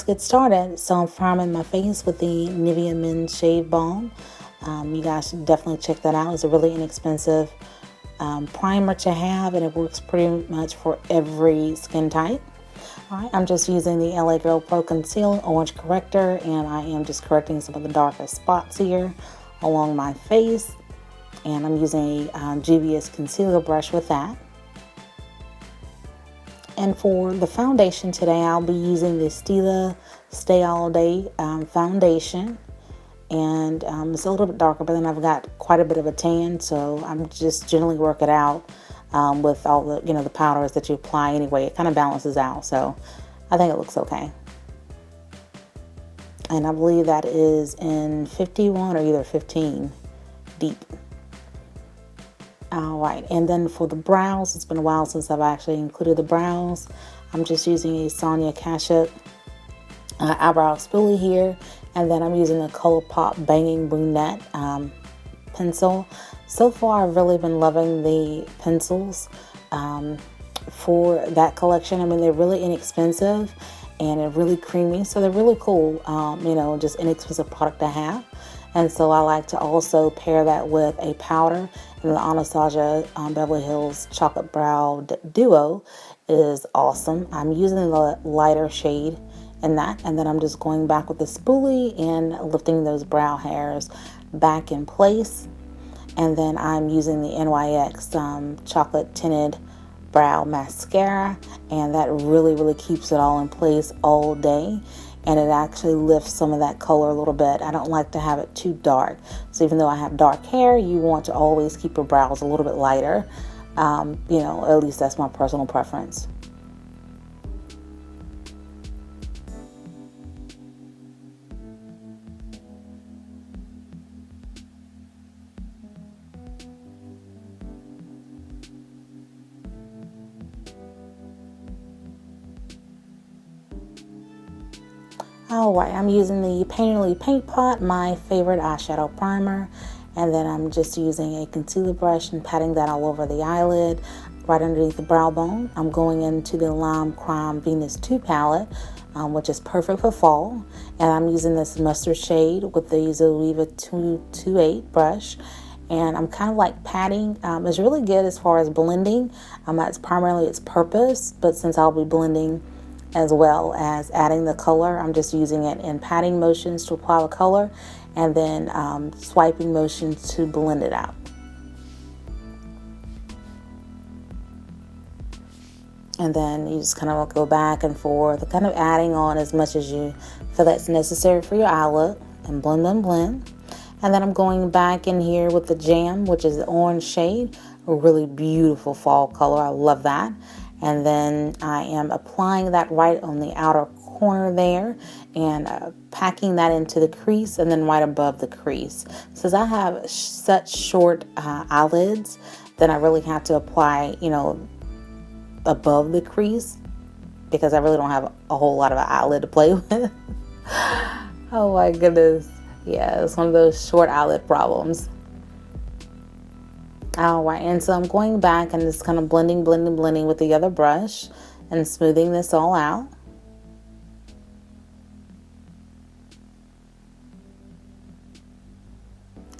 let's get started. So I'm priming my face with the Nivea Men Shave Balm. You guys should definitely check that out. It's a really inexpensive primer to have, and it works pretty much for every skin type. Alright, I'm just using the LA Girl Pro Conceal Orange Corrector, and I am just correcting some of the darkest spots here along my face. And I'm using a GBS concealer brush with that. And for the foundation today, I'll be using the Stila Stay All Day foundation. And it's a little bit darker, but then I've got quite a bit of a tan, so I'm just generally work it out with all the, the powders that you apply anyway. It kind of balances out, so I think it looks okay. And I believe that is in 51 or either 15 deep. Alright, and then for the brows, it's been a while since I've actually included the brows. I'm just using a Sonia Kashuk eyebrow spoolie here, and then I'm using a ColourPop Banging Brunette pencil. So far, I've really been loving the pencils for that collection. I mean, they're really inexpensive and they're really creamy, so they're really cool, just inexpensive product to have. And so I like to also pair that with a powder. And the Anastasia Beverly Hills Chocolate Brow Duo is awesome. I'm using the lighter shade in that. And then I'm just going back with the spoolie and lifting those brow hairs back in place. And then I'm using the NYX Chocolate Tinted Brow Mascara. And that really, really keeps it all in place all day. And it actually lifts some of that color a little bit. I don't like to have it too dark. So even though I have dark hair, you want to always keep your brows a little bit lighter. At least that's my personal preference. Alright, I'm using the Painterly Paint Pot, my favorite eyeshadow primer. And then I'm just using a concealer brush and patting that all over the eyelid, right underneath the brow bone. I'm going into the Lime Crime Venus 2 palette, which is perfect for fall. And I'm using this mustard shade with the Zoeva 228 brush. And I'm kind of like patting. It's really good as far as blending. That's primarily its purpose, but since I'll be blending as well as adding the color, I'm just using it in patting motions to apply the color, and then swiping motions to blend it out. And then you just kind of go back and forth, kind of adding on as much as you feel that's necessary for your eye look, and blend, blend, blend. And then I'm going back in here with the Jam, which is the orange shade, a really beautiful fall color. I love that. And then I am applying that right on the outer corner there and packing that into the crease, and then right above the crease. Since I have such short eyelids, then I really have to apply, above the crease, because I really don't have a whole lot of an eyelid to play with. Oh my goodness. Yeah, it's one of those short eyelid problems. Alright, and so I'm going back and just kind of blending with the other brush and smoothing this all out.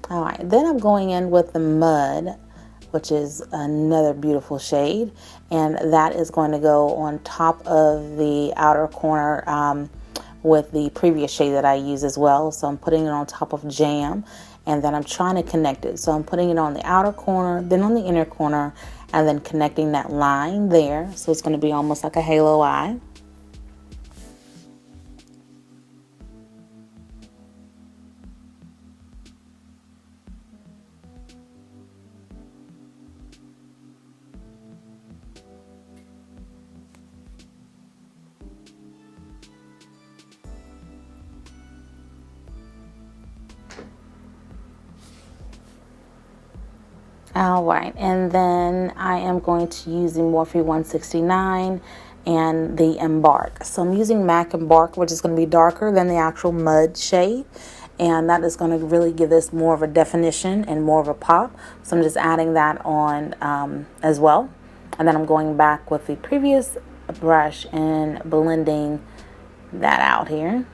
Alright, then I'm going in with the Mud, which is another beautiful shade, and that is going to go on top of the outer corner with the previous shade that I use as well. So I'm putting it on top of Jam. And then I'm trying to connect it. So I'm putting it on the outer corner, then on the inner corner, and then connecting that line there. So it's going to be almost like a halo eye. Alright, and then I am going to use the Morphe 169 and the Embark. So I'm using MAC Embark, which is going to be darker than the actual Mud shade. And that is going to really give this more of a definition and more of a pop. So I'm just adding that on as well. And then I'm going back with the previous brush and blending that out here.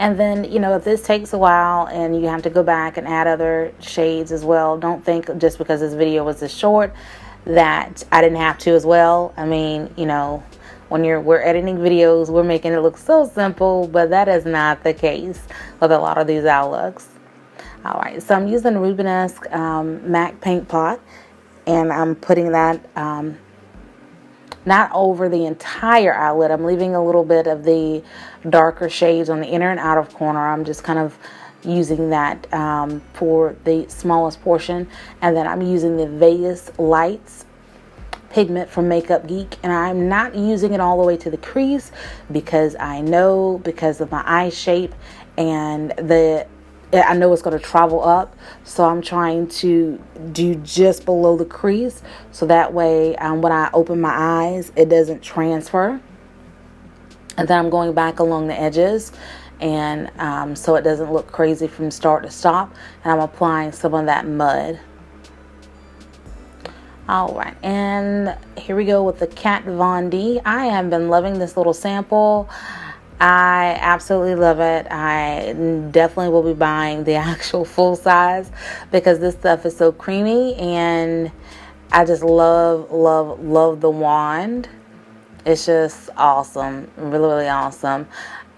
And then, you know, if this takes a while and you have to go back and add other shades as well, don't think just because this video was this short that I didn't have to as well. I mean, you know, when we're editing videos, we're making it look so simple, but that is not the case with a lot of these eye looks. All right, so I'm using the Rubenesque MAC paint pot, and I'm putting that not over the entire eyelid. I'm leaving a little bit of the darker shades on the inner and outer corner. I'm just kind of using that for the smallest portion. And then I'm using the Vegas Lights pigment from Makeup Geek, and I'm not using it all the way to the crease because I know, because of my eye shape and I know it's going to travel up, so I'm trying to do just below the crease, so that way when I open my eyes, it doesn't transfer. And then I'm going back along the edges, and so it doesn't look crazy from start to stop, and I'm applying some of that mud. All right, and here we go with the Kat Von D. I have been loving this little sample. I absolutely love it. I definitely will be buying the actual full size because this stuff is so creamy, and I just love, love, love the wand. It's just awesome, really, really awesome.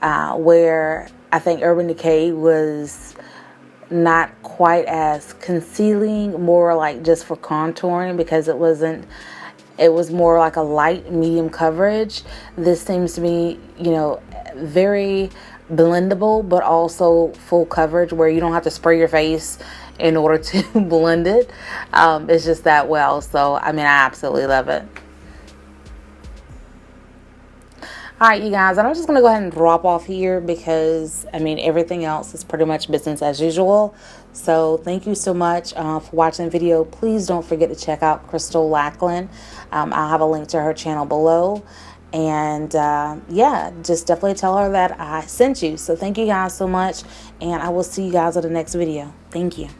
Where I think Urban Decay was not quite as concealing, more like just for contouring, because it was more like a light medium coverage. This seems to be, you know, very blendable, but also full coverage where you don't have to spray your face in order to blend it. It's just that well. So, I mean, I absolutely love it. All right, you guys, and I'm just going to go ahead and drop off here because, I mean, everything else is pretty much business as usual. So thank you so much for watching the video. Please don't forget to check out Crystal Lackland. I'll have a link to her channel below. And yeah, just definitely tell her that I sent you. So thank you guys so much, and I will see you guys in the next video. Thank you.